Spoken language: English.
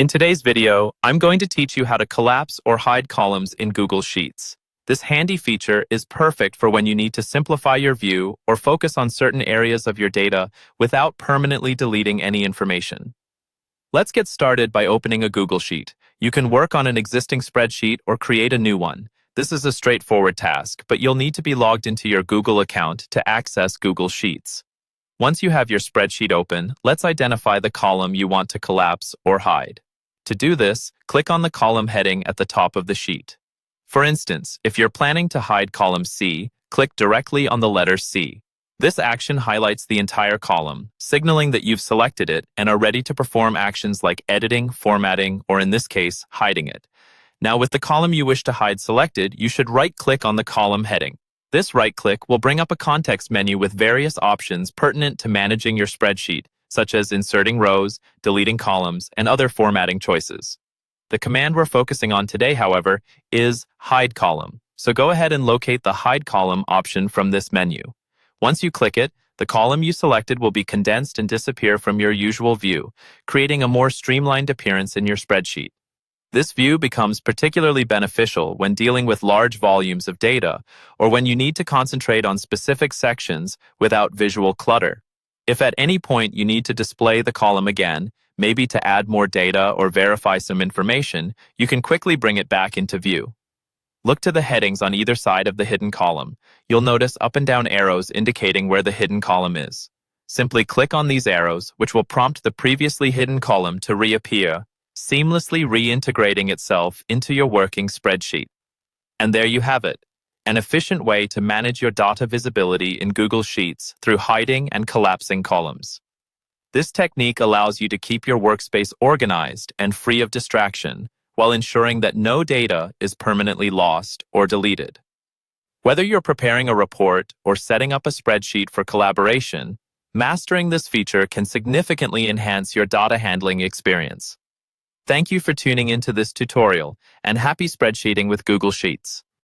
In today's video, I'm going to teach you how to collapse or hide columns in Google Sheets. This handy feature is perfect for when you need to simplify your view or focus on certain areas of your data without permanently deleting any information. Let's get started by opening a Google Sheet. You can work on an existing spreadsheet or create a new one. This is a straightforward task, but you'll need to be logged into your Google account to access Google Sheets. Once you have your spreadsheet open, let's identify the column you want to collapse or hide. To do this, click on the column heading at the top of the sheet. For instance, if you're planning to hide column C, click directly on the letter C. This action highlights the entire column, signaling that you've selected it and are ready to perform actions like editing, formatting, or in this case, hiding it. Now, with the column you wish to hide selected, you should right-click on the column heading. This right-click will bring up a context menu with various options pertinent to managing your spreadsheet, such as inserting rows, deleting columns, and other formatting choices. The command we're focusing on today, however, is Hide Column. So go ahead and locate the Hide Column option from this menu. Once you click it, the column you selected will be condensed and disappear from your usual view, creating a more streamlined appearance in your spreadsheet. This view becomes particularly beneficial when dealing with large volumes of data or when you need to concentrate on specific sections without visual clutter. If at any point you need to display the column again, maybe to add more data or verify some information, you can quickly bring it back into view. Look to the headings on either side of the hidden column. You'll notice up and down arrows indicating where the hidden column is. Simply click on these arrows, which will prompt the previously hidden column to reappear, seamlessly reintegrating itself into your working spreadsheet. And there you have it, an efficient way to manage your data visibility in Google Sheets through hiding and collapsing columns. This technique allows you to keep your workspace organized and free of distraction, while ensuring that no data is permanently lost or deleted. Whether you're preparing a report or setting up a spreadsheet for collaboration, mastering this feature can significantly enhance your data handling experience. Thank you for tuning into this tutorial, and happy spreadsheeting with Google Sheets.